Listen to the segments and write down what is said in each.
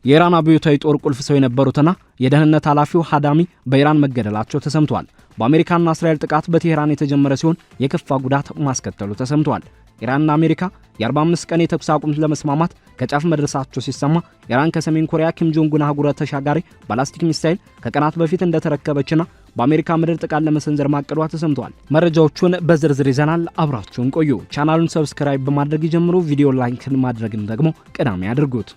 የኢራን አብዮታዊ ጦር ቁልፍ ሰው የነበሩትና የደህንነት ኃላፊው ሀዳሚ በኢራን መገደላቸው ተሰምቷል። በአሜሪካና እስራኤል ጥቃት በቴህራን የተጀመረ ሲሆን የከፋ ጉዳት ማስከተሉ ተሰምቷል። ኢራንና አሜሪካ የ45 ቀን የተኩስ አቁም ለመስማማት ከጫፍ መድረሳቸው ሲሰማ ኢራን ከሰሜን ኮሪያ ኪም ጆንግ ኡን አህጉረ ተሻጋሪ ባላስቲክ ሚሳኤል ከቀናት በፊት እንደተረከበችና በአሜሪካ ምድር ጥቃት ለመሰንዘር ማቀዷ ተሰምቷል። መረጃዎቹን በዝርዝር ይዘናል። አብራችሁን ቆዩ። ቻናሉን ሰብስክራይብ በማድረግ ይጀምሩ። ቪዲዮ ላይክ ማድረግን ደግሞ ቀዳሚ ያድርጉት።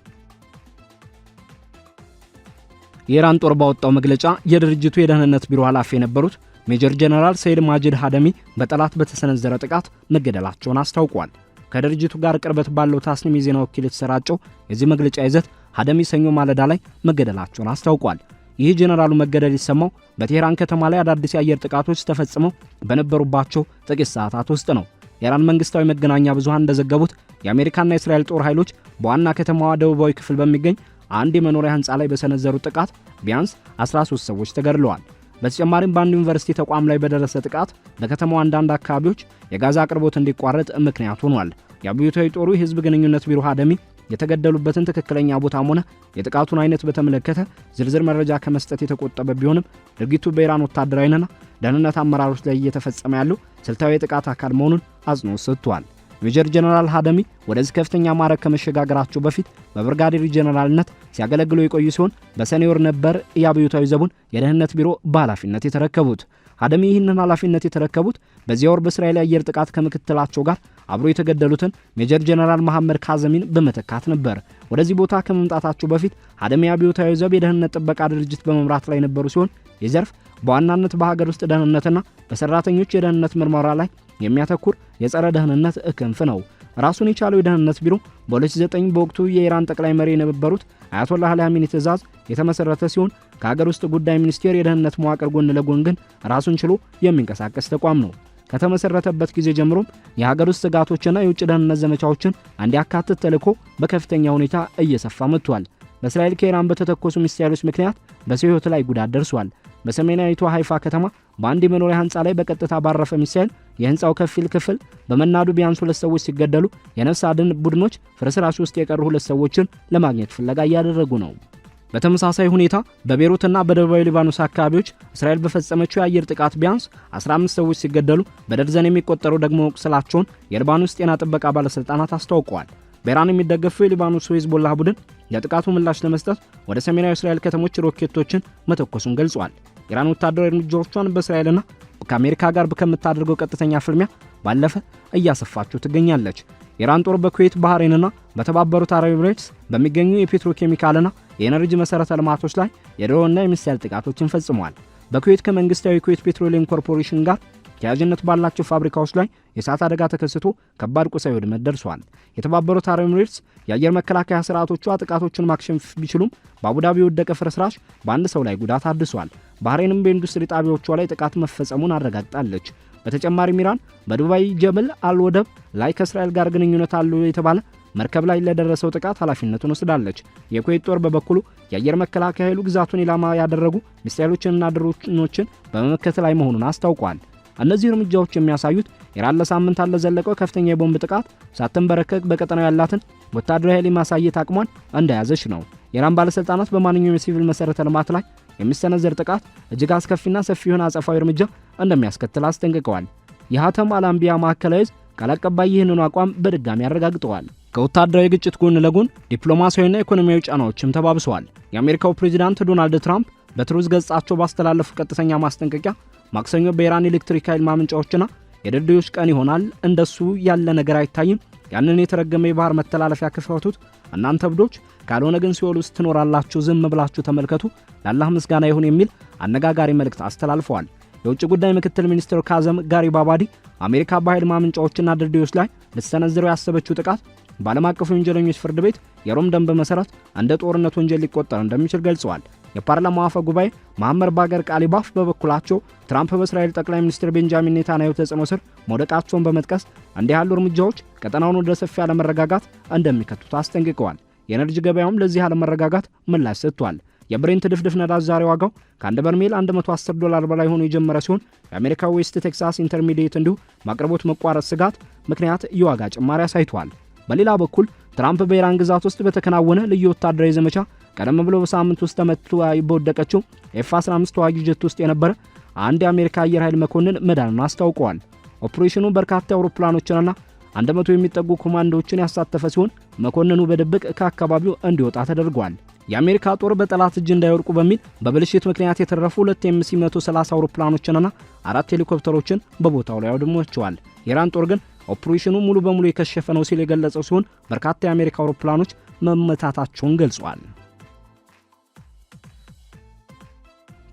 የኢራን ጦር ባወጣው መግለጫ የድርጅቱ የደህንነት ቢሮ ኃላፊ የነበሩት ሜጀር ጀነራል ሰይድ ማጂድ ሀደሚ በጠላት በተሰነዘረ ጥቃት መገደላቸውን አስታውቋል። ከድርጅቱ ጋር ቅርበት ባለው ታስኒም የዜና ወኪል የተሰራጨው የዚህ መግለጫ ይዘት ሀደሚ ሰኞ ማለዳ ላይ መገደላቸውን አስታውቋል። ይህ ጀነራሉ መገደል ይሰማው በቴህራን ከተማ ላይ አዳዲስ የአየር ጥቃቶች ተፈጽመው በነበሩባቸው ጥቂት ሰዓታት ውስጥ ነው። የኢራን መንግስታዊ መገናኛ ብዙሃን እንደዘገቡት የአሜሪካና የእስራኤል ጦር ኃይሎች በዋና ከተማዋ ደቡባዊ ክፍል በሚገኝ አንድ የመኖሪያ ህንፃ ላይ በሰነዘሩት ጥቃት ቢያንስ 13 ሰዎች ተገድለዋል። በተጨማሪም በአንድ ዩኒቨርሲቲ ተቋም ላይ በደረሰ ጥቃት በከተማው አንዳንድ አካባቢዎች የጋዝ አቅርቦት እንዲቋረጥ ምክንያት ሆኗል። የአብዮታዊ ጦሩ የህዝብ ግንኙነት ቢሮ ሀደሚ የተገደሉበትን ትክክለኛ ቦታም ሆነ የጥቃቱን አይነት በተመለከተ ዝርዝር መረጃ ከመስጠት የተቆጠበ ቢሆንም ድርጊቱ በኢራን ወታደራዊና ደህንነት አመራሮች ላይ እየተፈጸመ ያለው ስልታዊ የጥቃት አካል መሆኑን አጽንኦት ሰጥቷል። ሜጀር ጀነራል ሀደሚ ወደዚህ ከፍተኛ ማዕረግ ከመሸጋገራቸው በፊት በብርጋዴር ጀነራልነት ሲያገለግሉ የቆዩ ሲሆን በሰኔ ወር ነበር የአብዮታዊ ዘቡን የደህንነት ቢሮ በኃላፊነት የተረከቡት። ሀደሚ ይህንን ኃላፊነት የተረከቡት በዚያ ወር በእስራኤል የአየር ጥቃት ከምክትላቸው ጋር አብሮ የተገደሉትን ሜጀር ጀነራል መሐመድ ካዘሚን በመተካት ነበር። ወደዚህ ቦታ ከመምጣታቸው በፊት ሀደሚ የአብዮታዊ ዘብ የደህንነት ጥበቃ ድርጅት በመምራት ላይ ነበሩ ሲሆን የዘርፍ በዋናነት በሀገር ውስጥ ደህንነትና በሰራተኞች የደህንነት ምርመራ ላይ የሚያተኩር የጸረ ደህንነት ክንፍ ነው። ራሱን የቻለው የደህንነት ቢሮ በ2009 በወቅቱ የኢራን ጠቅላይ መሪ የነበሩት አያቶላህ አሊ ኻሜኒ ትዕዛዝ የተመሰረተ ሲሆን ከሀገር ውስጥ ጉዳይ ሚኒስቴር የደህንነት መዋቅር ጎን ለጎን ግን ራሱን ችሎ የሚንቀሳቀስ ተቋም ነው። ከተመሰረተበት ጊዜ ጀምሮም የሀገር ውስጥ ስጋቶችና የውጭ ደህንነት ዘመቻዎችን እንዲያካትት ተልዕኮ በከፍተኛ ሁኔታ እየሰፋ መጥቷል። በእስራኤል ከኢራን በተተኮሱ ሚሳኤሎች ምክንያት በሰው ሕይወት ላይ ጉዳት ደርሷል። በሰሜናዊቷ ሃይፋ ከተማ በአንድ የመኖሪያ ህንፃ ላይ በቀጥታ ባረፈ ሚሳኤል የህንፃው ከፊል ክፍል በመናዱ ቢያንስ 2 ሰዎች ሲገደሉ የነፍስ አድን ቡድኖች ፍርስራሽ ውስጥ የቀሩ 2 ሰዎችን ለማግኘት ፍለጋ እያደረጉ ነው። በተመሳሳይ ሁኔታ በቤሩትና በደቡባዊ ሊባኖስ አካባቢዎች እስራኤል በፈጸመችው የአየር ጥቃት ቢያንስ 15 ሰዎች ሲገደሉ በደርዘን የሚቆጠሩ ደግሞ መቁሰላቸውን የሊባኖስ ጤና ጥበቃ ባለስልጣናት አስታውቀዋል። በኢራን የሚደገፈው የሊባኖስ ሂዝቦላህ ቡድን ለጥቃቱ ምላሽ ለመስጠት ወደ ሰሜናዊ እስራኤል ከተሞች ሮኬቶችን መተኮሱን ገልጿል። ኢራን ወታደራዊ እርምጃዎቿን በእስራኤልና ከአሜሪካ ጋር ከምታደርገው ቀጥተኛ ፍልሚያ ባለፈ እያሰፋችው ትገኛለች። ኢራን ጦር በኩዌት ባህሬንና በተባበሩት አረብ ኤሚሬትስ በሚገኙ የፔትሮኬሚካልና የኤነርጂ መሰረተ ልማቶች ላይ የድሮንና የሚሳኤል ጥቃቶችን ፈጽሟል። በኩዌት ከመንግስታዊ ኩዌት ፔትሮሊየም ኮርፖሬሽን ጋር ተያያዥነት ባላቸው ፋብሪካዎች ላይ የእሳት አደጋ ተከስቶ ከባድ ቁሳዊ ውድመት ደርሷል። የተባበሩት አረብ ኤሚሬትስ የአየር መከላከያ ስርዓቶቿ ጥቃቶችን ማክሸፍ ቢችሉም በአቡዳቢ የወደቀ ፍርስራሽ በአንድ ሰው ላይ ጉዳት አድርሷል። ባህሬንም በኢንዱስትሪ ጣቢያዎቿ ላይ ጥቃት መፈጸሙን አረጋግጣለች። በተጨማሪም ኢራን በዱባይ ጀበል አልወደብ ላይ ከእስራኤል ጋር ግንኙነት አለው የተባለ መርከብ ላይ ለደረሰው ጥቃት ኃላፊነቱን ወስዳለች። የኩዌት ጦር በበኩሉ የአየር መከላከያ ኃይሉ ግዛቱን ኢላማ ያደረጉ ሚሳኤሎችንና ድሮኖችን በመመከት ላይ መሆኑን አስታውቋል። እነዚህ እርምጃዎች የሚያሳዩት ኢራን ለሳምንታት ለዘለቀው ከፍተኛ የቦምብ ጥቃት ሳትንበረከክ በቀጠናው ያላትን ወታደራዊ ኃይል ማሳየት አቅሟን እንደያዘች ነው። የኢራን ባለስልጣናት በማንኛውም የሲቪል መሰረተ ልማት ላይ የሚሰነዘር ጥቃት እጅግ አስከፊና ሰፊ የሆነ አጸፋዊ እርምጃ እንደሚያስከትል አስጠንቅቀዋል። የሀተም አልአንቢያ ማዕከላዊ ቃል አቀባይ ይህንኑ አቋም በድጋሚ አረጋግጠዋል። ከወታደራዊ ግጭት ጎን ለጎን ዲፕሎማሲያዊና ኢኮኖሚያዊ ጫናዎችም ተባብሰዋል። የአሜሪካው ፕሬዝዳንት ዶናልድ ትራምፕ በትሩዝ ገጻቸው ባስተላለፉ ቀጥተኛ ማስጠንቀቂያ ማክሰኞ በኢራን ኤሌክትሪክ ኃይል ማመንጫዎችና የድልድዮች ቀን ይሆናል፣ እንደሱ ያለ ነገር አይታይም፣ ያንን የተረገመ የባህር መተላለፊያ ክፈቱት፣ እናንተ ብዶች፣ ካልሆነ ግን ሲኦል ውስጥ ትኖራላችሁ፣ ዝም ብላችሁ ተመልከቱ፣ ለአላህ ምስጋና ይሁን የሚል አነጋጋሪ መልእክት አስተላልፈዋል። የውጭ ጉዳይ ምክትል ሚኒስትር ካዘም ጋሪባባዲ አሜሪካ በኃይል ማመንጫዎችና ድልድዮች ላይ ልትሰነዝረው ያሰበችው ጥቃት በዓለም አቀፉ ወንጀለኞች ፍርድ ቤት የሮም ደንብ መሰረት እንደ ጦርነት ወንጀል ሊቆጠር እንደሚችል ገልጸዋል። የፓርላማው አፈ ጉባኤ መሐመድ ባገር ቃሊባፍ በበኩላቸው ትራምፕ በእስራኤል ጠቅላይ ሚኒስትር ቤንጃሚን ኔታንያሁ ተጽዕኖ ስር መውደቃቸውን በመጥቀስ እንዲህ ያሉ እርምጃዎች ቀጠናውን ወደ ሰፊ አለመረጋጋት እንደሚከቱት አስጠንቅቀዋል። የኤነርጂ ገበያውም ለዚህ አለመረጋጋት ምላሽ ሰጥቷል። የብሬንት ድፍድፍ ነዳጅ ዛሬ ዋጋው ከአንድ በርሜል $110 በላይ ሆኖ የጀመረ ሲሆን የአሜሪካ ዌስት ቴክሳስ ኢንተርሚዲየት እንዲሁ ማቅረቦት መቋረጥ ስጋት ምክንያት የዋጋ ጭማሪ አሳይቷል። በሌላ በኩል ትራምፕ በኢራን ግዛት ውስጥ በተከናወነ ልዩ ወታደራዊ ዘመቻ ቀደም ብሎ በሳምንት ውስጥ ተመትቶ በወደቀችው F-15 ተዋጊ ጀት ውስጥ የነበረ አንድ የአሜሪካ አየር ኃይል መኮንን መዳኑን አስታውቀዋል። ኦፕሬሽኑ በርካታ አውሮፕላኖችንና 100 የሚጠጉ ኮማንዶዎችን ያሳተፈ ሲሆን መኮንኑ በድብቅ ከአካባቢው እንዲወጣ ተደርጓል። የአሜሪካ ጦር በጠላት እጅ እንዳይወድቁ በሚል በብልሽት ምክንያት የተረፉ 2 MC-130 አውሮፕላኖችንና 4 ሄሊኮፕተሮችን በቦታው ላይ አውድሟቸዋል። የኢራን ጦር ግን ኦፕሬሽኑ ሙሉ በሙሉ የከሸፈ ነው ሲል የገለጸው ሲሆን በርካታ የአሜሪካ አውሮፕላኖች መመታታቸውን ገልጿል።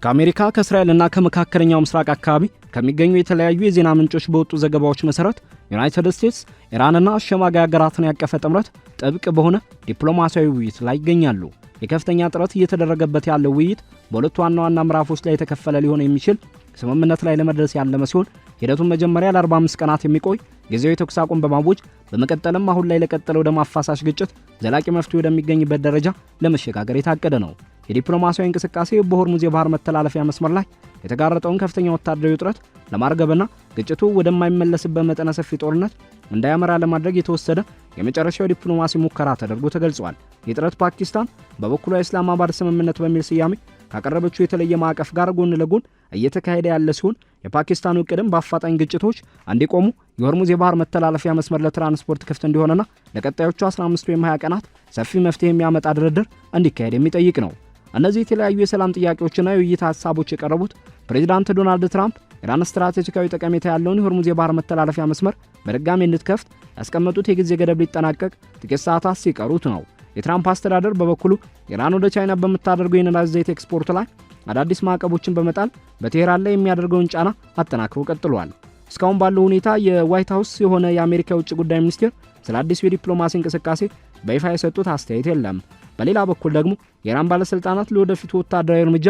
ከአሜሪካ ከእስራኤልና ከመካከለኛው ምስራቅ አካባቢ ከሚገኙ የተለያዩ የዜና ምንጮች በወጡ ዘገባዎች መሰረት ዩናይትድ ስቴትስ ኢራንና አሸማጋይ ሀገራትን ያቀፈ ጥምረት ጥብቅ በሆነ ዲፕሎማሲያዊ ውይይት ላይ ይገኛሉ። የከፍተኛ ጥረት እየተደረገበት ያለው ውይይት በሁለቱ ዋና ዋና ምዕራፎች ላይ የተከፈለ ሊሆን የሚችል ስምምነት ላይ ለመድረስ ያለመ ሲሆን ሂደቱን መጀመሪያ ለ45 ቀናት የሚቆይ ጊዜያዊ ተኩስ አቁም በማወጅ በመቀጠልም አሁን ላይ ለቀጠለው ደም አፋሳሽ ግጭት ዘላቂ መፍትሄ ወደሚገኝበት ደረጃ ለመሸጋገር የታቀደ ነው። የዲፕሎማሲያዊ እንቅስቃሴ በሆርሙዝ የባህር መተላለፊያ መስመር ላይ የተጋረጠውን ከፍተኛ ወታደራዊ ውጥረት ለማርገብና ግጭቱ ወደማይመለስበት መጠነ ሰፊ ጦርነት እንዳያመራ ለማድረግ የተወሰደ የመጨረሻው ዲፕሎማሲ ሙከራ ተደርጎ ተገልጿል። የጥረት ፓኪስታን በበኩሏ የኢስላማባድ ስምምነት በሚል ስያሜ ካቀረበችው የተለየ ማዕቀፍ ጋር ጎን ለጎን እየተካሄደ ያለ ሲሆን የፓኪስታኑ እቅድም በአፋጣኝ ግጭቶች እንዲቆሙ የሆርሙዝ የባህር መተላለፊያ መስመር ለትራንስፖርት ክፍት እንዲሆንና ለቀጣዮቹ 15 ወይም 20 ቀናት ሰፊ መፍትሄ የሚያመጣ ድርድር እንዲካሄድ የሚጠይቅ ነው። እነዚህ የተለያዩ የሰላም ጥያቄዎችና የውይይት ሀሳቦች የቀረቡት ፕሬዚዳንት ዶናልድ ትራምፕ ኢራን ስትራቴጂካዊ ጠቀሜታ ያለውን የሆርሙዝ የባህር መተላለፊያ መስመር በድጋሚ እንድትከፍት ያስቀመጡት የጊዜ ገደብ ሊጠናቀቅ ጥቂት ሰዓታት ሲቀሩት ነው። የትራምፕ አስተዳደር በበኩሉ ኢራን ወደ ቻይና በምታደርገው የነዳጅ ዘይት ኤክስፖርት ላይ አዳዲስ ማዕቀቦችን በመጣል በቴህራን ላይ የሚያደርገውን ጫና አጠናክሮ ቀጥሏል። እስካሁን ባለው ሁኔታ የዋይት ሃውስ የሆነ የአሜሪካ የውጭ ጉዳይ ሚኒስቴር ስለ አዲሱ የዲፕሎማሲ እንቅስቃሴ በይፋ የሰጡት አስተያየት የለም። በሌላ በኩል ደግሞ የኢራን ባለስልጣናት ለወደፊቱ ወታደራዊ እርምጃ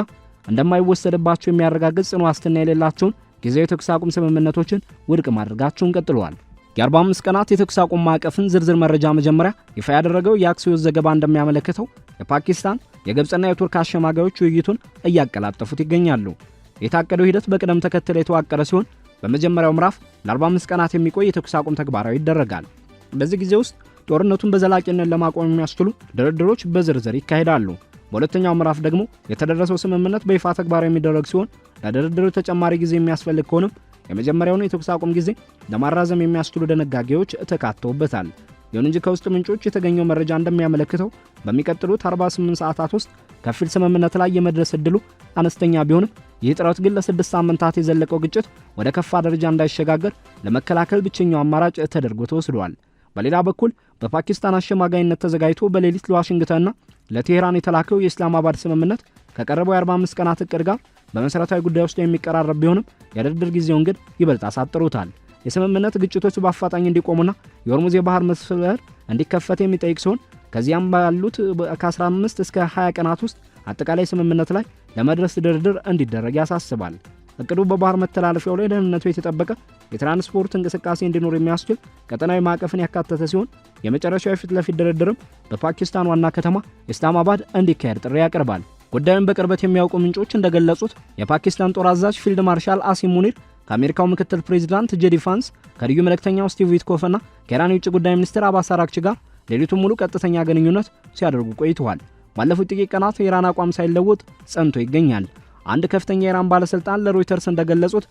እንደማይወሰድባቸው የሚያረጋግጥ ጽኑ ዋስትና የሌላቸውን ጊዜያዊ የተኩስ አቁም ስምምነቶችን ውድቅ ማድረጋቸውን ቀጥለዋል። የ45 ቀናት የተኩስ አቁም ማዕቀፍን ዝርዝር መረጃ መጀመሪያ ይፋ ያደረገው የአክሲዮስ ዘገባ እንደሚያመለክተው የፓኪስታን የግብጽና የቱርክ አሸማጋዮች ውይይቱን እያቀላጠፉት ይገኛሉ። የታቀደው ሂደት በቅደም ተከተል የተዋቀረ ሲሆን በመጀመሪያው ምዕራፍ ለ45 ቀናት የሚቆይ የተኩስ አቁም ተግባራዊ ይደረጋል። በዚህ ጊዜ ውስጥ ጦርነቱን በዘላቂነት ለማቆም የሚያስችሉ ድርድሮች በዝርዝር ይካሄዳሉ። በሁለተኛው ምዕራፍ ደግሞ የተደረሰው ስምምነት በይፋ ተግባራዊ የሚደረግ ሲሆን ለድርድሩ ተጨማሪ ጊዜ የሚያስፈልግ ከሆነም የመጀመሪያውን የተኩስ አቁም ጊዜ ለማራዘም የሚያስችሉ ድንጋጌዎች ተካተውበታል። ይሁን እንጂ ከውስጥ ምንጮች የተገኘው መረጃ እንደሚያመለክተው በሚቀጥሉት 48 ሰዓታት ውስጥ ከፊል ስምምነት ላይ የመድረስ ዕድሉ አነስተኛ ቢሆንም ይህ ጥረት ግን ለ6 ሳምንታት የዘለቀው ግጭት ወደ ከፋ ደረጃ እንዳይሸጋገር ለመከላከል ብቸኛው አማራጭ ተደርጎ ተወስዷል። በሌላ በኩል በፓኪስታን አሸማጋይነት ተዘጋጅቶ በሌሊት ለዋሽንግተንና ለቴህራን የተላከው የኢስላማባድ ስምምነት ከቀረበው የ45 ቀናት እቅድ ጋር በመሰረታዊ ጉዳዮች ላይ የሚቀራረብ ቢሆንም የድርድር ጊዜውን ግን ይበልጥ አሳጥሩታል። የስምምነት ግጭቶች በአፋጣኝ እንዲቆሙና የሆርሙዝ የባህር መስመር እንዲከፈት የሚጠይቅ ሲሆን ከዚያም ባሉት ከ15 እስከ 20 ቀናት ውስጥ አጠቃላይ ስምምነት ላይ ለመድረስ ድርድር እንዲደረግ ያሳስባል። እቅዱ በባህር መተላለፊያው ላይ ደህንነቱ የተጠበቀ የትራንስፖርት እንቅስቃሴ እንዲኖር የሚያስችል ቀጠናዊ ማዕቀፍን ያካተተ ሲሆን የመጨረሻው የፊት ለፊት ድርድርም በፓኪስታን ዋና ከተማ ኢስላማባድ እንዲካሄድ ጥሪ ያቀርባል። ጉዳዩን በቅርበት የሚያውቁ ምንጮች እንደገለጹት የፓኪስታን ጦር አዛዥ ፊልድ ማርሻል አሲም ሙኒር ከአሜሪካው ምክትል ፕሬዚዳንት ጄዲ ቫንስ ከልዩ መልእክተኛው ስቲቭ ዊትኮፍና ከኢራን የውጭ ጉዳይ ሚኒስትር አባስ አራግቺ ጋር ሌሊቱን ሙሉ ቀጥተኛ ግንኙነት ሲያደርጉ ቆይተዋል። ባለፉት ጥቂት ቀናት የኢራን አቋም ሳይለወጥ ጸንቶ ይገኛል። አንድ ከፍተኛ የኢራን ባለስልጣን ለሮይተርስ እንደገለጹት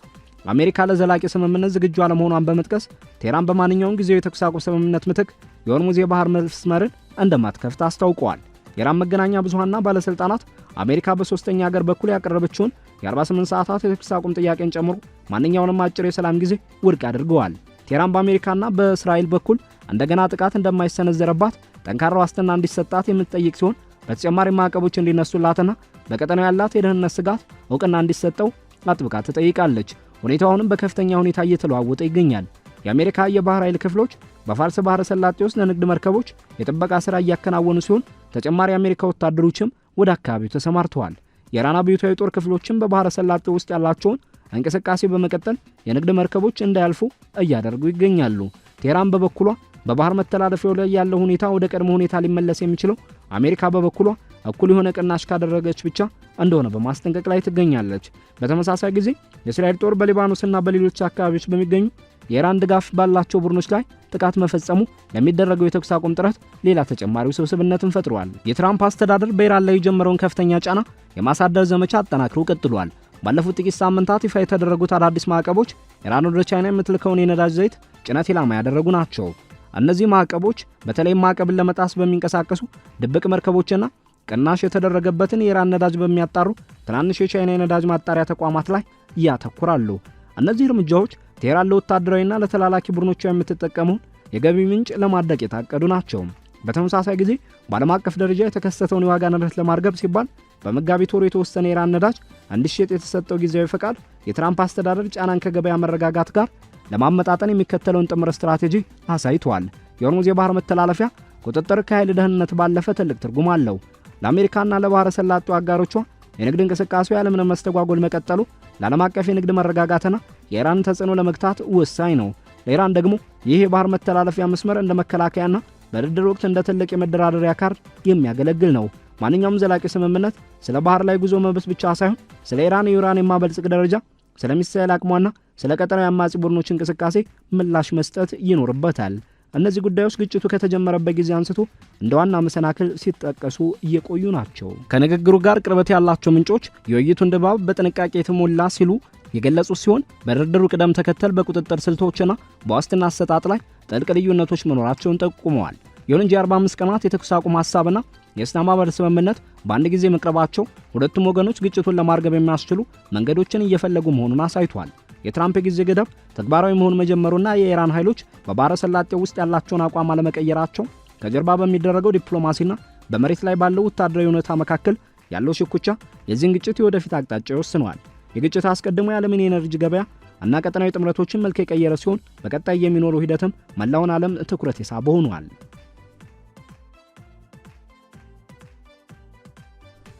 አሜሪካ ለዘላቂ ስምምነት ዝግጁ አለመሆኗን በመጥቀስ ቴህራን በማንኛውም ጊዜያዊ የተኩስ አቁም ስምምነት ምትክ የሆርሙዝ የባህር መስመርን እንደማትከፍት አስታውቀዋል። የኢራን መገናኛ ብዙሃንና ባለስልጣናት አሜሪካ በሶስተኛ ሀገር በኩል ያቀረበችውን የ48 ሰዓታት የተኩስ አቁም ጥያቄን ጨምሮ ማንኛውንም አጭር የሰላም ጊዜ ውድቅ አድርገዋል። ቴህራን በአሜሪካና በእስራኤል በኩል እንደገና ጥቃት እንደማይሰነዘረባት ጠንካራ ዋስትና እንዲሰጣት የምትጠይቅ ሲሆን በተጨማሪ ማዕቀቦች እንዲነሱላትና በቀጠናው ያላት የደህንነት ስጋት እውቅና እንዲሰጠው አጥብቃ ትጠይቃለች። ሁኔታውንም በከፍተኛ ሁኔታ እየተለዋወጠ ይገኛል። የአሜሪካ የባህር ኃይል ክፍሎች በፋርስ ባህረ ሰላጤ ውስጥ ለንግድ መርከቦች የጥበቃ ሥራ እያከናወኑ ሲሆን ተጨማሪ የአሜሪካ ወታደሮችም ወደ አካባቢው ተሰማርተዋል። የኢራን አብዮታዊ ጦር ክፍሎችም በባህረ ሰላጤ ውስጥ ያላቸውን እንቅስቃሴ በመቀጠል የንግድ መርከቦች እንዳያልፉ እያደረጉ ይገኛሉ። ቴህራን በበኩሏ በባህር መተላለፊያው ላይ ያለው ሁኔታ ወደ ቀድሞ ሁኔታ ሊመለስ የሚችለው አሜሪካ በበኩሏ እኩል የሆነ ቅናሽ ካደረገች ብቻ እንደሆነ በማስጠንቀቅ ላይ ትገኛለች። በተመሳሳይ ጊዜ የእስራኤል ጦር በሊባኖስና በሌሎች አካባቢዎች በሚገኙ የኢራን ድጋፍ ባላቸው ቡድኖች ላይ ጥቃት መፈጸሙ ለሚደረገው የተኩስ አቁም ጥረት ሌላ ተጨማሪ ውስብስብነትን ፈጥሯል። የትራምፕ አስተዳደር በኢራን ላይ የጀመረውን ከፍተኛ ጫና የማሳደር ዘመቻ አጠናክሮ ቀጥሏል። ባለፉት ጥቂት ሳምንታት ይፋ የተደረጉት አዳዲስ ማዕቀቦች ኢራን ወደ ቻይና የምትልከውን የነዳጅ ዘይት ጭነት ኢላማ ያደረጉ ናቸው። እነዚህ ማዕቀቦች በተለይም ማዕቀብን ለመጣስ በሚንቀሳቀሱ ድብቅ መርከቦችና ቅናሽ የተደረገበትን የኢራን ነዳጅ በሚያጣሩ ትናንሽ የቻይና የነዳጅ ማጣሪያ ተቋማት ላይ ያተኩራሉ። እነዚህ እርምጃዎች ቴህራን ለወታደራዊና ለተላላኪ ቡድኖቿ የምትጠቀመውን የገቢ ምንጭ ለማድረቅ የታቀዱ ናቸው። በተመሳሳይ ጊዜ በዓለም አቀፍ ደረጃ የተከሰተውን የዋጋ ንረት ለማርገብ ሲባል በመጋቢት ወር የተወሰነ የኢራን ነዳጅ እንዲሸጥ የተሰጠው ጊዜያዊ ፈቃድ የትራምፕ አስተዳደር ጫናን ከገበያ መረጋጋት ጋር ለማመጣጠን የሚከተለውን ጥምር ስትራቴጂ አሳይቷል። የሆርሙዝ የባህር መተላለፊያ ቁጥጥር ከኃይል ደህንነት ባለፈ ትልቅ ትርጉም አለው። ለአሜሪካና ለባህረ ሰላጤው አጋሮቿ የንግድ እንቅስቃሴው ያለምንም መስተጓጎል መቀጠሉ ለዓለም አቀፍ የንግድ መረጋጋትና የኢራን ተጽዕኖ ለመግታት ወሳኝ ነው። ለኢራን ደግሞ ይህ የባህር መተላለፊያ መስመር እንደ መከላከያና በድርድር ወቅት እንደ ትልቅ የመደራደሪያ ካርድ የሚያገለግል ነው። ማንኛውም ዘላቂ ስምምነት ስለ ባህር ላይ ጉዞ መብት ብቻ ሳይሆን ስለ ኢራን የዩራኒየም ማበልጸግ ደረጃ፣ ስለ ሚሳኤል አቅሟና ስለ ቀጠናዊ አማጺ ቡድኖች እንቅስቃሴ ምላሽ መስጠት ይኖርበታል። እነዚህ ጉዳዮች ግጭቱ ከተጀመረበት ጊዜ አንስቶ እንደ ዋና መሰናክል ሲጠቀሱ እየቆዩ ናቸው። ከንግግሩ ጋር ቅርበት ያላቸው ምንጮች የውይይቱን ድባብ በጥንቃቄ የተሞላ ሲሉ የገለጹ ሲሆን በድርድሩ ቅደም ተከተል፣ በቁጥጥር ስልቶችና በዋስትና አሰጣጥ ላይ ጥልቅ ልዩነቶች መኖራቸውን ጠቁመዋል። ይሁን እንጂ 45 ቀናት የተኩስ አቁም ሐሳብና የኢስላማባድ ስምምነት በአንድ ጊዜ መቅረባቸው ሁለቱም ወገኖች ግጭቱን ለማርገብ የሚያስችሉ መንገዶችን እየፈለጉ መሆኑን አሳይቷል። የትራምፕ ጊዜ ገደብ ተግባራዊ መሆን መጀመሩና የኢራን ኃይሎች በባህረ ሰላጤው ውስጥ ያላቸውን አቋም አለመቀየራቸው ከጀርባ በሚደረገው ዲፕሎማሲና በመሬት ላይ ባለው ወታደራዊ ሁኔታ መካከል ያለው ሽኩቻ የዚህን ግጭት የወደፊት አቅጣጫ ይወስነዋል። የግጭት አስቀድሞ የዓለምን የኤነርጂ ገበያ እና ቀጠናዊ ጥምረቶችን መልክ የቀየረ ሲሆን በቀጣይ የሚኖረው ሂደትም መላውን ዓለም ትኩረት የሳበ ሆኗል።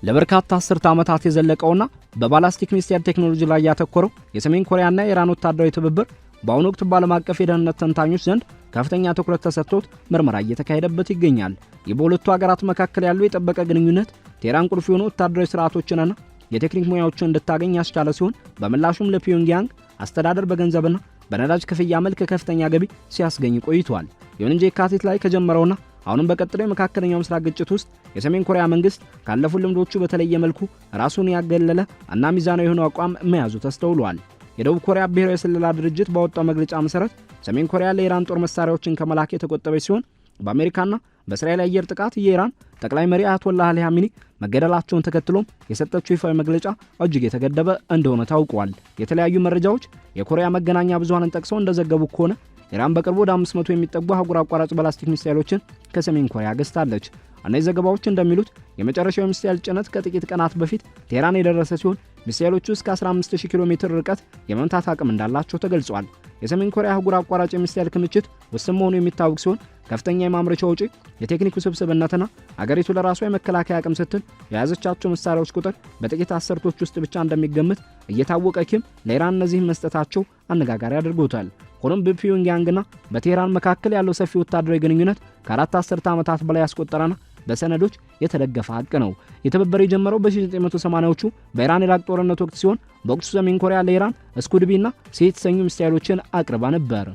ለበርካታ አስርተ ዓመታት የዘለቀውና በባላስቲክ ሚሳይል ቴክኖሎጂ ላይ ያተኮረው የሰሜን ኮሪያና የኢራን ወታደራዊ ትብብር በአሁኑ ወቅት በዓለም አቀፍ የደህንነት ተንታኞች ዘንድ ከፍተኛ ትኩረት ተሰጥቶት ምርመራ እየተካሄደበት ይገኛል። በሁለቱ ሀገራት መካከል ያለው የጠበቀ ግንኙነት ቴህራን ቁልፍ የሆኑ ወታደራዊ ስርዓቶችንና የቴክኒክ ሙያዎችን እንድታገኝ ያስቻለ ሲሆን በምላሹም ለፒዮንግያንግ አስተዳደር በገንዘብና በነዳጅ ክፍያ መልክ ከፍተኛ ገቢ ሲያስገኝ ቆይቷል። ይሁን እንጂ የካቲት ላይ ከጀመረውና አሁንም በቀጥሎ የመካከለኛው ምስራቅ ግጭት ውስጥ የሰሜን ኮሪያ መንግስት ካለፉት ልምዶቹ በተለየ መልኩ ራሱን ያገለለ እና ሚዛናዊ የሆነ አቋም መያዙ ተስተውሏል። የደቡብ ኮሪያ ብሔራዊ የስለላ ድርጅት ባወጣው መግለጫ መሰረት ሰሜን ኮሪያ ለኢራን ጦር መሳሪያዎችን ከመላክ የተቆጠበች ሲሆን በአሜሪካና በእስራኤል አየር ጥቃት የኢራን ጠቅላይ መሪ አያቶላህ አሊ ኻሜኒ መገደላቸውን ተከትሎም የሰጠችው ይፋዊ መግለጫ እጅግ የተገደበ እንደሆነ ታውቋል። የተለያዩ መረጃዎች የኮሪያ መገናኛ ብዙሃንን ጠቅሰው እንደዘገቡ ከሆነ ኢራን በቅርቡ ወደ 500 የሚጠጉ አህጉር አቋራጭ ባላስቲክ ሚሳኤሎችን ከሰሜን ኮሪያ ገዝታለች። እነዚህ ዘገባዎች እንደሚሉት የመጨረሻው ሚሳኤል ጭነት ከጥቂት ቀናት በፊት ቴህራን የደረሰ ሲሆን ሚሳኤሎቹ እስከ 15000 ኪሎ ሜትር ርቀት የመምታት አቅም እንዳላቸው ተገልጿል። የሰሜን ኮሪያ አህጉር አቋራጭ የሚሳኤል ክምችት ውስን መሆኑ የሚታወቅ ሲሆን ከፍተኛ የማምረቻ ወጪ፣ የቴክኒክ ውስብስብነትና አገሪቱ ለራሷ የመከላከያ አቅም ስትል የያዘቻቸው መሳሪያዎች ቁጥር በጥቂት አስርቶች ውስጥ ብቻ እንደሚገመት እየታወቀ ኪም ለኢራን እነዚህን መስጠታቸው አነጋጋሪ አድርጎታል። ሆኖም በፒዮንግያንግና በቴህራን መካከል ያለው ሰፊ ወታደራዊ ግንኙነት ከአራት አስርተ ዓመታት በላይ ያስቆጠረና በሰነዶች የተደገፈ ሀቅ ነው። የተበበረ የጀመረው በ1980ዎቹ በኢራን ኢራቅ ጦርነት ወቅት ሲሆን በወቅቱ ሰሜን ኮሪያ ለኢራን ስኩድቢና ሲ የተሰኙ ሚሳኤሎችን አቅርባ ነበር።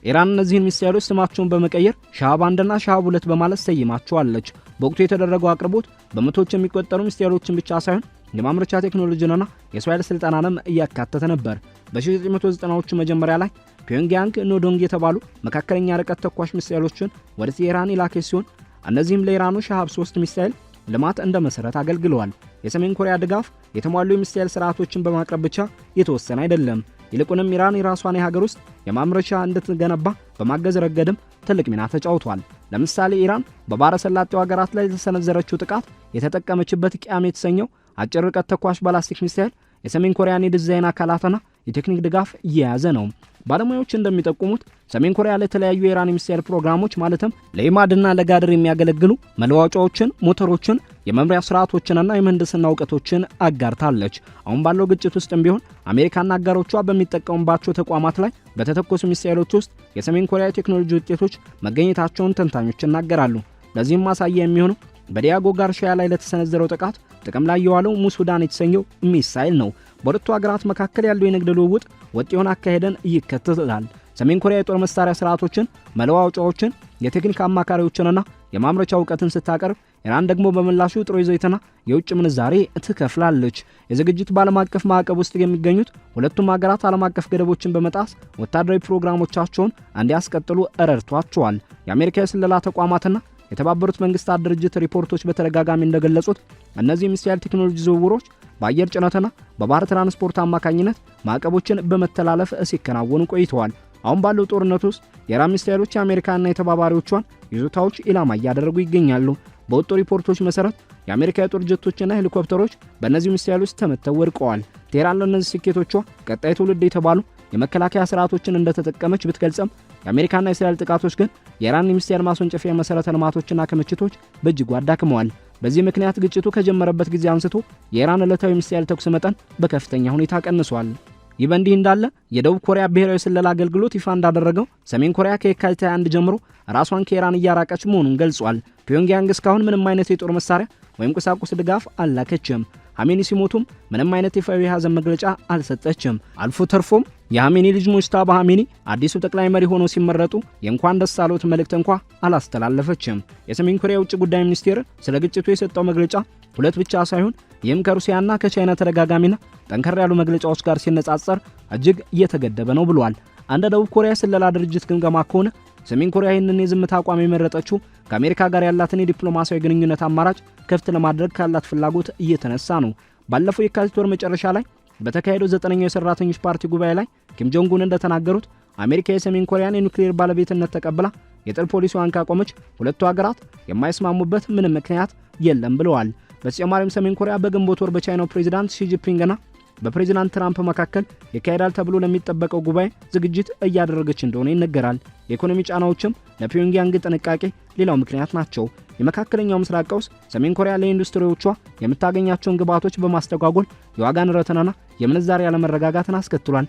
ኢራን እነዚህን ሚሳኤሎች ስማቸውን በመቀየር ሻሃብ 1ና ሻሃብ 2 በማለት ሰይማቸዋለች። በወቅቱ የተደረገው አቅርቦት በመቶዎች የሚቆጠሩ ሚሳኤሎችን ብቻ ሳይሆን የማምረቻ ቴክኖሎጂና የሰው ኃይል ስልጠናንም እያካተተ ነበር። በ1990ዎቹ መጀመሪያ ላይ ፒዮንግያንግ ኖዶንግ የተባሉ መካከለኛ ርቀት ተኳሽ ሚሳኤሎችን ወደ ቴህራን የላከች ሲሆን እነዚህም ለኢራኑ ሻሃብ 3 ሚሳኤል ልማት እንደ መሰረት አገልግለዋል። የሰሜን ኮሪያ ድጋፍ የተሟሉ የሚሳኤል ስርዓቶችን በማቅረብ ብቻ የተወሰነ አይደለም። ይልቁንም ኢራን የራሷን የሀገር ውስጥ የማምረቻ እንድትገነባ በማገዝ ረገድም ትልቅ ሚና ተጫውቷል። ለምሳሌ ኢራን በባህረ ሰላጤው ሀገራት ላይ የተሰነዘረችው ጥቃት የተጠቀመችበት ቂያም የተሰኘው አጭር ርቀት ተኳሽ ባላስቲክ ሚሳኤል የሰሜን ኮሪያን የዲዛይን አካላትና የቴክኒክ ድጋፍ እየያዘ ነው። ባለሙያዎች እንደሚጠቁሙት ሰሜን ኮሪያ ለተለያዩ የኢራን ሚሳኤል ፕሮግራሞች ማለትም ለኢማድና ለጋድር የሚያገለግሉ መለዋወጫዎችን፣ ሞተሮችን፣ የመምሪያ ስርዓቶችንና የምህንድስና እውቀቶችን አጋርታለች። አሁን ባለው ግጭት ውስጥም ቢሆን አሜሪካና አጋሮቿ በሚጠቀሙባቸው ተቋማት ላይ በተተኮሱ ሚሳኤሎች ውስጥ የሰሜን ኮሪያ ቴክኖሎጂ ውጤቶች መገኘታቸውን ተንታኞች ይናገራሉ። ለዚህም ማሳያ የሚሆነው በዲያጎ ጋርሺያ ላይ ለተሰነዘረው ጥቃት ጥቅም ላይ የዋለው ሙሱዳን የተሰኘው ሚሳኤል ነው። በሁለቱ ሀገራት መካከል ያለው የንግድ ልውውጥ ወጥ የሆነ አካሄደን ይከተላል። ሰሜን ኮሪያ የጦር መሳሪያ ስርዓቶችን፣ መለዋወጫዎችን፣ የቴክኒክ አማካሪዎችንና የማምረቻ ዕውቀትን ስታቀርብ ኢራን ደግሞ በምላሹ ጥሬ ዘይትና የውጭ ምንዛሬ ትከፍላለች። የዝግጅት ባለም አቀፍ ማዕቀብ ውስጥ የሚገኙት ሁለቱም ሀገራት ዓለም አቀፍ ገደቦችን በመጣስ ወታደራዊ ፕሮግራሞቻቸውን እንዲያስቀጥሉ ረድቷቸዋል። የአሜሪካ የስለላ ተቋማትና የተባበሩት መንግስታት ድርጅት ሪፖርቶች በተደጋጋሚ እንደገለጹት እነዚህ ሚሳኤል ቴክኖሎጂ ዝውውሮች በአየር ጭነትና በባህር ትራንስፖርት አማካኝነት ማዕቀቦችን በመተላለፍ ሲከናወኑ ቆይተዋል። አሁን ባለው ጦርነት ውስጥ የኢራን ሚሳኤሎች የአሜሪካና የተባባሪዎቿን ይዞታዎች ኢላማ እያደረጉ ይገኛሉ። በወጡ ሪፖርቶች መሰረት የአሜሪካ የጦር ጀቶችና ሄሊኮፕተሮች በእነዚህ ሚሳኤሎች ተመተው ወድቀዋል። ቴህራን ለእነዚህ ስኬቶቿ ቀጣይ ትውልድ የተባሉ የመከላከያ ስርዓቶችን እንደተጠቀመች ብትገልጽም የአሜሪካና የእስራኤል ጥቃቶች ግን የኢራን የሚሳኤል ማስወንጨፊያ መሰረተ ልማቶችና ክምችቶች በእጅጉ አዳክመዋል። በዚህ ምክንያት ግጭቱ ከጀመረበት ጊዜ አንስቶ የኢራን ዕለታዊ ሚሳኤል ተኩስ መጠን በከፍተኛ ሁኔታ ቀንሷል። ይህ በእንዲህ እንዳለ የደቡብ ኮሪያ ብሔራዊ ስለላ አገልግሎት ይፋ እንዳደረገው ሰሜን ኮሪያ ከየካቲት 21 ጀምሮ ራሷን ከኢራን እያራቀች መሆኑን ገልጿል። ፒዮንግያንግ እስካሁን ምንም አይነት የጦር መሳሪያ ወይም ቁሳቁስ ድጋፍ አላከችም። ሐሜኒ ሲሞቱም ምንም አይነት ይፋዊ የሐዘን መግለጫ አልሰጠችም። አልፎ ተርፎም የሐሜኒ ልጅ ሙጅታባ ሐሜኒ አዲሱ ጠቅላይ መሪ ሆነው ሲመረጡ የእንኳን ደስ አሎት መልእክት እንኳ አላስተላለፈችም። የሰሜን ኮሪያ ውጭ ጉዳይ ሚኒስቴር ስለ ግጭቱ የሰጠው መግለጫ ሁለት ብቻ ሳይሆን ይህም ከሩሲያና ከቻይና ተደጋጋሚና ጠንከር ያሉ መግለጫዎች ጋር ሲነጻጸር እጅግ እየተገደበ ነው ብሏል። አንድ ደቡብ ኮሪያ ስለላ ድርጅት ግምገማ ከሆነ ሰሜን ኮሪያ ይህንን የዝምታ አቋም የመረጠችው ከአሜሪካ ጋር ያላትን የዲፕሎማሲያዊ ግንኙነት አማራጭ ክፍት ለማድረግ ካላት ፍላጎት እየተነሳ ነው። ባለፈው የካቲት ወር መጨረሻ ላይ በተካሄደው 9ኛው የሰራተኞች ፓርቲ ጉባኤ ላይ ኪም ጆንግ ኡን እንደተናገሩት አሜሪካ የሰሜን ኮሪያን የኒውክሌር ባለቤትነት ተቀብላ የጥል ፖሊሲዋን ካቆመች ሁለቱ ሀገራት የማይስማሙበት ምንም ምክንያት የለም ብለዋል። በተጨማሪም ሰሜን ኮሪያ በግንቦት ወር በቻይናው ፕሬዝዳንት ሺ ጂንፒንግና በፕሬዝዳንት ትራምፕ መካከል ይካሄዳል ተብሎ ለሚጠበቀው ጉባኤ ዝግጅት እያደረገች እንደሆነ ይነገራል። የኢኮኖሚ ጫናዎችም ለፒዮንግያንግ ጥንቃቄ ሌላው ምክንያት ናቸው። የመካከለኛው ምስራቅ ቀውስ ሰሜን ኮሪያ ለኢንዱስትሪዎቿ የምታገኛቸውን ግብዓቶች በማስተጓጎል የዋጋ ንረትንና የምንዛሪ አለመረጋጋትን አስከትሏል።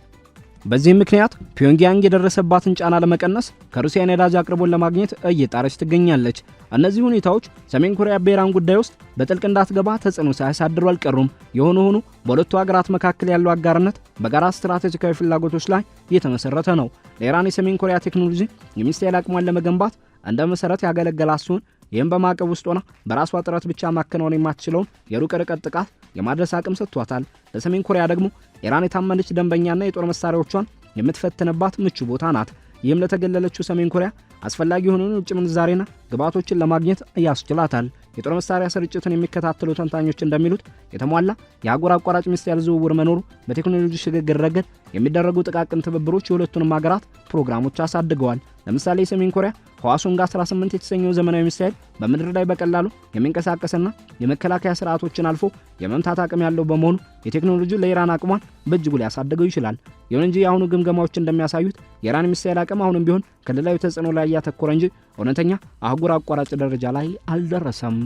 በዚህ ምክንያት ፒዮንግያንግ የደረሰባትን ጫና ለመቀነስ ከሩሲያ ነዳጅ አቅርቦት ለማግኘት እየጣረች ትገኛለች። እነዚህ ሁኔታዎች ሰሜን ኮሪያ በኢራን ጉዳይ ውስጥ በጥልቅ እንዳትገባ ተጽዕኖ ሳያሳድሩ አልቀሩም። የሆነ ሆኖ በሁለቱ ሀገራት መካከል ያለው አጋርነት በጋራ ስትራቴጂካዊ ፍላጎቶች ላይ የተመሰረተ ነው። ለኢራን የሰሜን ኮሪያ ቴክኖሎጂ የሚሳኤል አቅሟን ለመገንባት እንደ መሰረት ያገለገላት ሲሆን ይህም በማዕቀብ ውስጥ ሆና በራሷ ጥረት ብቻ ማከናወን የማትችለውን የሩቅ ርቀት ጥቃት የማድረስ አቅም ሰጥቷታል። ለሰሜን ኮሪያ ደግሞ ኢራን የታመነች ደንበኛና የጦር መሳሪያዎቿን የምትፈትንባት ምቹ ቦታ ናት። ይህም ለተገለለችው ሰሜን ኮሪያ አስፈላጊ የሆኑን ውጭ ምንዛሬና ግብዓቶችን ለማግኘት ያስችላታል። የጦር መሳሪያ ስርጭትን የሚከታተሉ ተንታኞች እንደሚሉት የተሟላ የአህጉር አቋራጭ ሚሳኤል ዝውውር መኖሩ በቴክኖሎጂ ሽግግር ረገድ የሚደረጉ ጥቃቅን ትብብሮች የሁለቱንም ሀገራት ፕሮግራሞች አሳድገዋል። ለምሳሌ የሰሜን ኮሪያ ህዋሶንግ 18 የተሰኘው ዘመናዊ ሚሳኤል በምድር ላይ በቀላሉ የሚንቀሳቀስና የመከላከያ ስርዓቶችን አልፎ የመምታት አቅም ያለው በመሆኑ የቴክኖሎጂ ለኢራን አቅሟን በእጅጉ ሊያሳድገው ይችላል። ይሁን እንጂ የአሁኑ ግምገማዎች እንደሚያሳዩት የኢራን ሚሳኤል አቅም አሁንም ቢሆን ክልላዊ ተጽዕኖ ላይ ያተኮረ እንጂ እውነተኛ አህጉር አቋራጭ ደረጃ ላይ አልደረሰም።